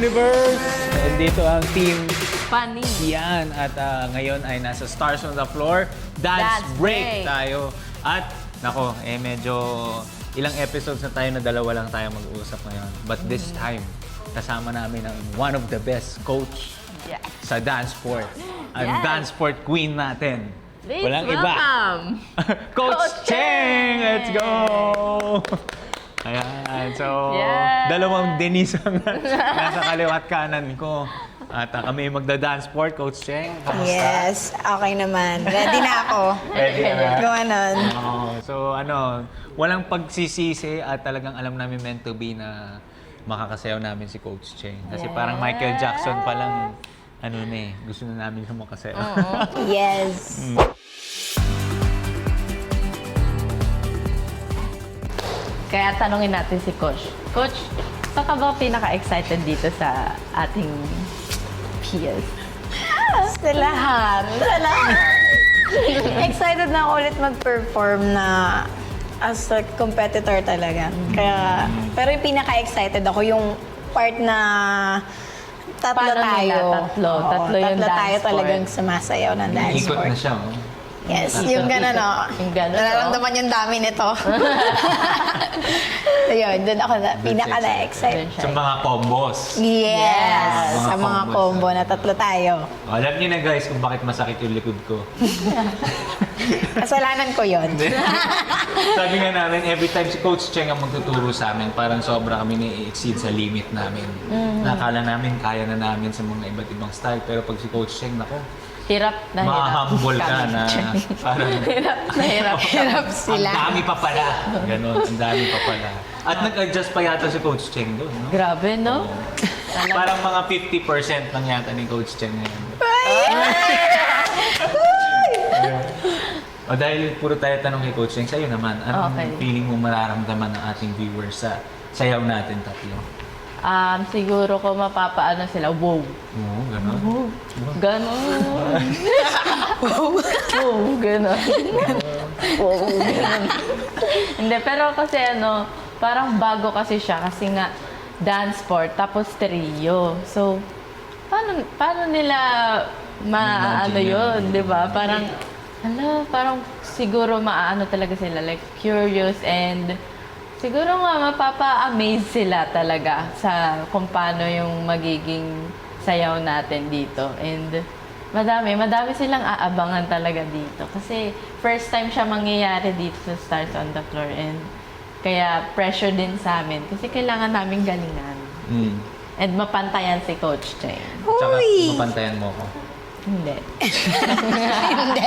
Universe! Dito ang team Funny. Yan. At ngayon ay nasa Stars on the Floor. Dance break tayo. At nako, medyo ilang episodes na tayo na dalawa lang tayo mag-uusap ngayon. But this time, kasama namin ang one of the best coach sa dance sport. Ang dance sport queen natin. Please Walang welcome. iba. Coach Cheng! Let's go! Ayan. So, dalawang Denise ang nasa kaliwat kanan ko. At kami magda-dance sport, Coach Cheng. Kamusta? Yes, okay naman. Ready na ako. Ready na. Gawanon. So, walang pagsisisi at talagang alam namin meant to be na makakasayaw namin si Coach Cheng. Kasi parang Michael Jackson pa lang, gusto na namin siya makasayaw. Yes. Kaya tanungin natin si Coach. Coach, saan ka ba pinaka-excited dito sa ating PS? Sa lahat. Sa lahat. Excited na ako ulit mag-perform na as a competitor talaga. Kaya, pero yung pinaka-excited ako yung part na tatlo Paano tayo. nila? Tatlo. Oo, Tatlo yung tatlo dance tayo sport. talagang sumasayaw ng dance Ikot sport. na siya, oh. Yes, yung gano'n, no? Yung gano'n, Nararamdaman yung dami nito. So yun, doon ako pinaka-na-excite. Sa mga combos. Yes! Mga Sa mga combos, combo na tatlo tayo. Alam niyo na guys kung bakit masakit yung likod ko. Kasalanan ko yun. Sabi nga namin, every time si Coach Cheng ang magtuturo sa amin, parang sobra kami na-exceed sa limit namin. Nakala namin, kaya na namin sa mga iba't ibang style. Pero pag si Coach Cheng, nako, Hirap na hirap. ma-humble ka na parang Hirap na hirap. Hirap sila. ang dami pa pala. Ganon, ang dami pa pala. At nag-adjust pa yata si Coach Cheng doon, no? Grabe, no? Parang mga 50% lang yata ni Coach Cheng ngayon. O dahil puro tayo tanong kay Coach Cheng, sa'yo naman, anong feeling mo mararamdaman ng ating viewers sa sayaw natin tatlo? Siguro ko mapapaano sila, wow. Oo, ganon. Ganon. Wow, ganon. Wow, ganon. Hindi, pero kasi parang bago kasi siya kasi nga dance sport tapos trio. So, paano nila maano yun, di ba? Parang, parang siguro maano talaga sila, like curious and siguro nga mapapa-amaze sila talaga sa kung paano yung magiging sayaw natin dito. And madami silang aabangan talaga dito. Kasi first time siya mangyayari dito sa Stars on the Floor. And kaya pressure din sa amin. Kasi kailangan namin galingan. And mapantayan si Coach Cheng. Tsaka Uy! mapantayan mo ko. Hindi. Hindi.